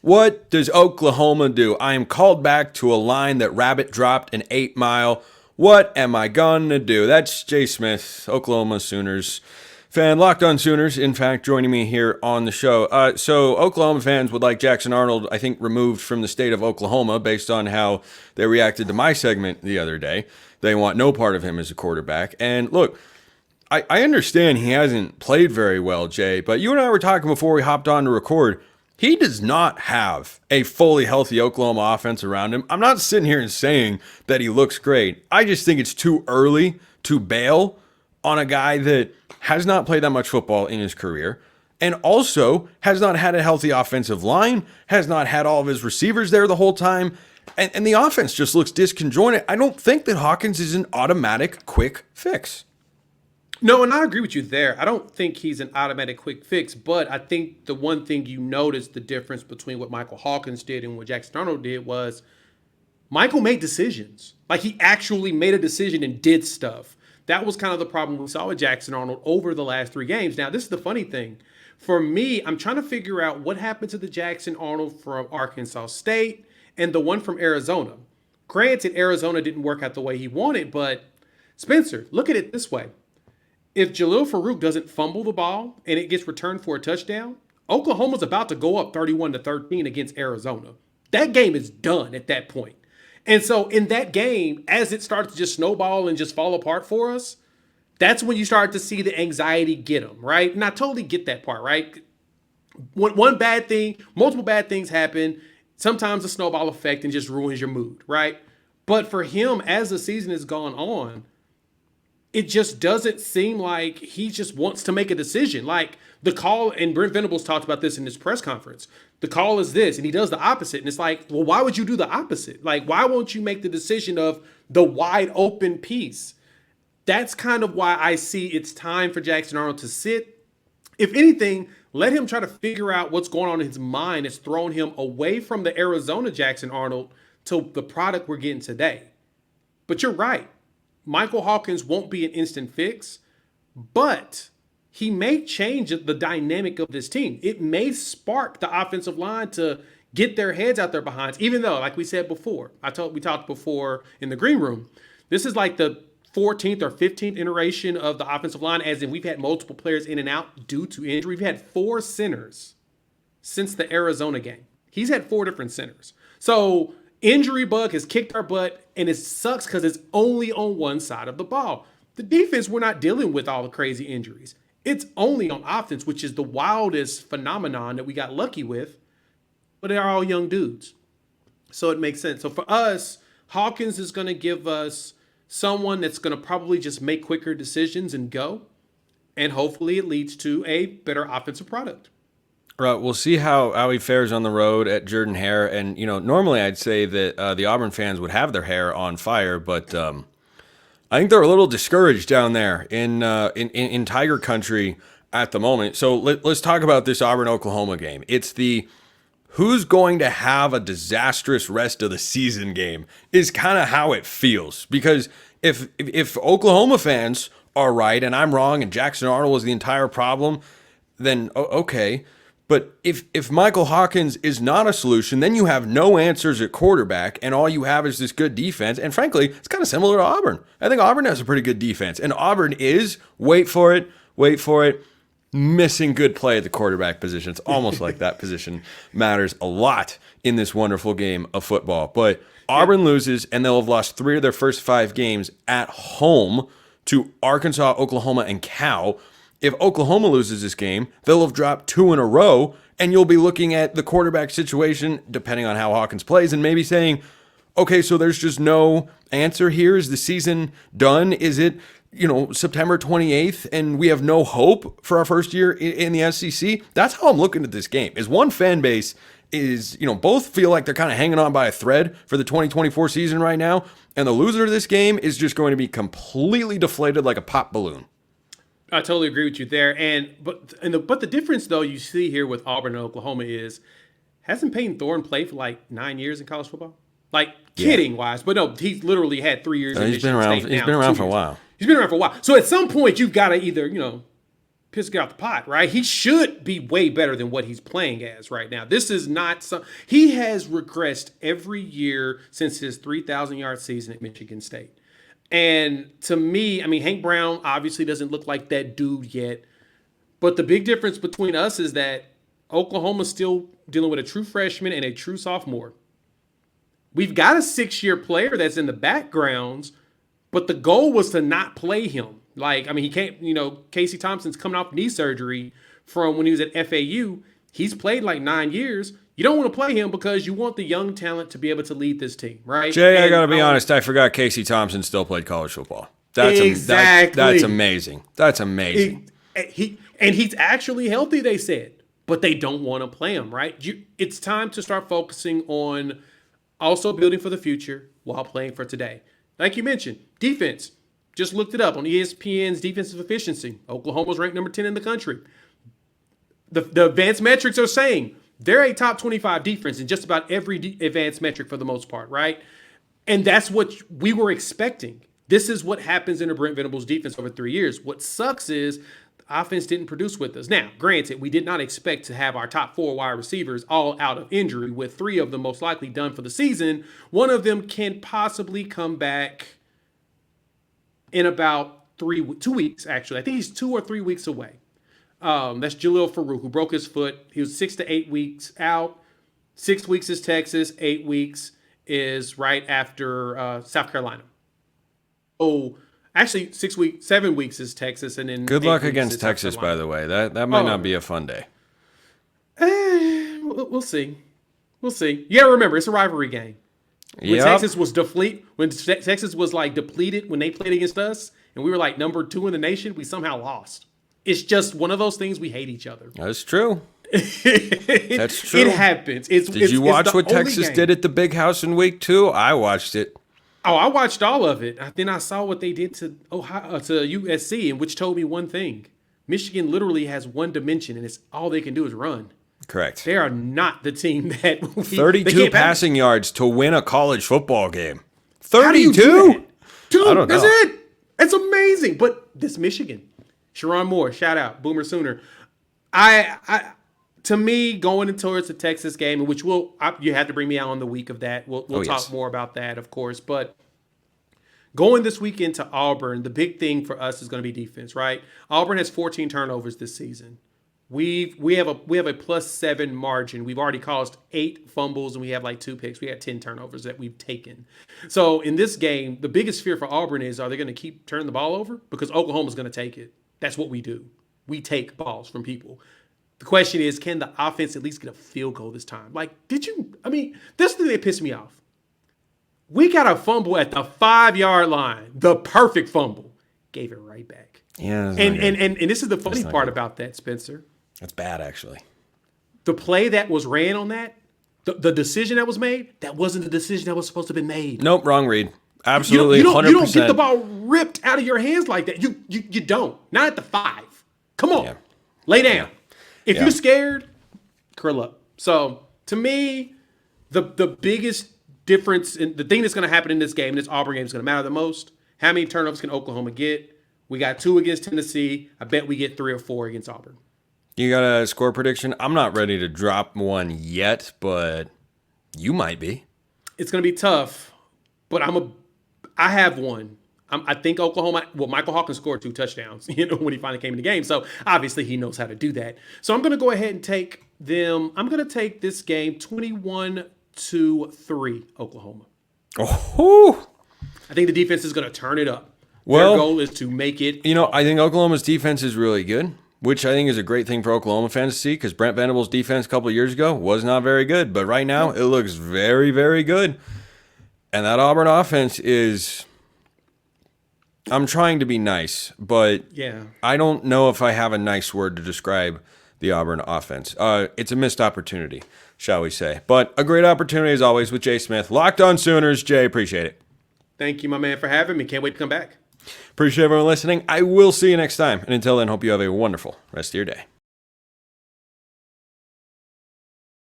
What does Oklahoma do? I am called back to a line that Rabbit dropped an 8 mile. What am I gonna do? That's Jay Smith, Oklahoma Sooners fan, Locked On Sooners, in fact, joining me here on the show. So Oklahoma fans would like Jackson Arnold, I think, removed from the state of Oklahoma based on how they reacted to my segment the other day. They want no part of him as a quarterback. And look, I understand he hasn't played very well, Jay, but you and I were talking before we hopped on to record. He does not have a fully healthy Oklahoma offense around him. I'm not sitting here and saying that he looks great. I just think it's too early to bail on a guy that has not played that much football in his career and also has not had a healthy offensive line, has not had all of his receivers there the whole time, and the offense just looks disconjointed. I don't think that Hawkins is an automatic quick fix. No, and I agree with you there. I don't think he's an automatic quick fix, but I think the one thing you noticed the difference between what Michael Hawkins did and what Jackson Arnold did was Michael made decisions. Like he actually made a decision and did stuff. That was kind of the problem we saw with Jackson Arnold over the last 3 games. Now, this is the funny thing. For me, I'm trying to figure out what happened to the Jackson Arnold from Arkansas State and the one from Arizona. Granted, Arizona didn't work out the way he wanted, but Spencer, look at it this way. If Jalil Farouk doesn't fumble the ball and it gets returned for a touchdown, Oklahoma's about to go up 31-13 against Arizona. That game is done at that point. And so in that game, as it starts to just snowball and just fall apart for us, that's when you start to see the anxiety get them, right? And I totally get that part, right? One bad thing, multiple bad things happen. Sometimes a snowball effect and just ruins your mood, right? But for him, as the season has gone on, it just doesn't seem like he just wants to make a decision. Like the call, and Brent Venables talked about this in his press conference. The call is this, and he does the opposite. And it's like, well, why would you do the opposite? Like, why won't you make the decision of the wide open piece? That's kind of why I see it's time for Jackson Arnold to sit. If anything, let him try to figure out what's going on in his mind. It's thrown him away from the Arizona Jackson Arnold to the product we're getting today. But you're right. Michael Hawkins won't be an instant fix, but he may change the dynamic of this team. It may spark the offensive line to get their heads out their behinds, even though, like we said before, we talked before in the green room, this is like the 14th or 15th iteration of the offensive line, as in we've had multiple players in and out due to injury. We've had 4 centers since the Arizona game. He's had 4 different centers. So injury bug has kicked our butt, and it sucks because it's only on one side of the ball. The defense, we're not dealing with all the crazy injuries. It's only on offense, which is the wildest phenomenon that we got lucky with, but they're all young dudes. So it makes sense. So for us, Hawkins is going to give us someone that's going to probably just make quicker decisions and go, and hopefully it leads to a better offensive product. Right, we'll see how he fares on the road at Jordan-Hare. And, normally I'd say that the Auburn fans would have their hair on fire, but I think they're a little discouraged down there in Tiger Country at the moment. So let's talk about this Auburn-Oklahoma game. It's the who's going to have a disastrous rest of the season game is kind of how it feels. Because if Oklahoma fans are right and I'm wrong and Jackson Arnold was the entire problem, then okay. But if Michael Hawkins is not a solution, then you have no answers at quarterback, and all you have is this good defense. And frankly, it's kind of similar to Auburn. I think Auburn has a pretty good defense. And Auburn is, wait for it, missing good play at the quarterback position. It's almost like that position matters a lot in this wonderful game of football. But Auburn loses, and they'll have lost 3 of their first 5 games at home to Arkansas, Oklahoma, and Cal. If Oklahoma loses this game, they'll have dropped 2 in a row, and you'll be looking at the quarterback situation, depending on how Hawkins plays, and maybe saying, okay, so there's just no answer here. Is the season done? Is it, September 28th, and we have no hope for our first year in the SEC? That's how I'm looking at this game. Is one fan base is, both feel like they're kind of hanging on by a thread for the 2024 season right now, and the loser of this game is just going to be completely deflated like a pop balloon. I totally agree with you there. But the difference, though, you see here with Auburn and Oklahoma is, hasn't Peyton Thorne played for like 9 years in college football? Like, kidding-wise. But no, he's literally had 3 years in Michigan State. He's been around for a while. He's been around for a while. So at some point, you've got to either, piss get out the pot, right? He should be way better than what he's playing as right now. This is not some. He has regressed every year since his 3,000-yard season at Michigan State. And to me, I mean, Hank Brown obviously doesn't look like that dude yet. But the big difference between us is that Oklahoma's still dealing with a true freshman and a true sophomore. We've got a 6-year player that's in the backgrounds, but the goal was to not play him. Like, I mean, he can't, Casey Thompson's coming off knee surgery from when he was at FAU. He's played like 9 years. You don't want to play him because you want the young talent to be able to lead this team, right? Jay, I got to be honest. I forgot Casey Thompson still played college football. That's exactly. That's amazing. That's amazing. He's actually healthy, they said, but they don't want to play him, right? It's time to start focusing on also building for the future while playing for today. Like you mentioned, defense. Just looked it up on ESPN's defensive efficiency. Oklahoma's ranked number 10 in the country. The advanced metrics are saying they're a top 25 defense in just about every advanced metric for the most part, right? And that's what we were expecting. This is what happens in a Brent Venables defense over 3 years. What sucks is the offense didn't produce with us. Now, granted, we did not expect to have our top 4 wide receivers all out of injury, with 3 of them most likely done for the season. One of them can possibly come back in about 2 weeks, actually. I think he's 2 or 3 weeks away. That's Jalil Farouk, who broke his foot. He was 6 to 8 weeks out. 6 weeks is Texas. 8 weeks is right after South Carolina. Oh, actually, 7 weeks is Texas, and then good luck against Texas, by the way. That might not be a fun day. We'll see. We'll see. You gotta remember, it's a rivalry game. When Texas was Texas was like depleted when they played against us, and we were like number 2 in the nation, we somehow lost. It's just one of those things. We hate each other. That's true. That's true. It happens. Did you watch what Texas did at the Big House in week 2? I watched it. Oh, I watched all of it. Then I saw what they did to USC, and which told me one thing: Michigan literally has one dimension, and it's all they can do is run. Correct. They are not the team that 32 passing yards to win a college football game. 32? Dude, I don't know. That's it. It's amazing. But this Michigan, Sharon Moore, shout out, Boomer Sooner. To me, going towards the Texas game, which you have to bring me out on the week of that. We'll talk more about that, of course. But going this weekend to Auburn, the big thing for us is going to be defense, right? Auburn has 14 turnovers this season. We have a +7 margin. We've already caused 8 fumbles, and we have like 2 picks. We had 10 turnovers that we've taken. So in this game, the biggest fear for Auburn is, are they going to keep turning the ball over? Because Oklahoma's going to take it. That's what we do. We take balls from people. The question is, can the offense at least get a field goal this time? Like, this is the thing that pissed me off. We got a fumble at the 5-yard line. The perfect fumble. Gave it right back. Yeah. And this is the funny part about that, Spencer. That's bad, actually. The play that was ran on that, the decision that was made, that wasn't the decision that was supposed to have been made. Nope, wrong read. Absolutely, 100%. You don't get the ball ripped out of your hands like that. You don't. Not at the 5. Come on. Yeah. Lay down. Yeah. If you're scared, curl up. So, to me, the biggest difference, in the thing that's going to happen in this game, this Auburn game, is going to matter the most. How many turnovers can Oklahoma get? We got 2 against Tennessee. I bet we get 3 or 4 against Auburn. You got a score prediction? I'm not ready to drop one yet, but you might be. It's going to be tough, but I have one. I think Oklahoma, Michael Hawkins scored 2 touchdowns, when he finally came in the game. So obviously he knows how to do that. So I'm going to go ahead and take them. I'm going to take this game 21-3 Oklahoma. Oh, I think the defense is going to turn it up. Well, their goal is to make it. I think Oklahoma's defense is really good, which I think is a great thing for Oklahoma fans to see, because Brent Venables' defense a couple of years ago was not very good. But right now it looks very, very good. And that Auburn offense is... I'm trying to be nice, but I don't know if I have a nice word to describe the Auburn offense. It's a missed opportunity, shall we say. But a great opportunity, as always, with Jay Smith. Locked on Sooners. Jay, appreciate it. Thank you, my man, for having me. Can't wait to come back. Appreciate everyone listening. I will see you next time. And until then, hope you have a wonderful rest of your day.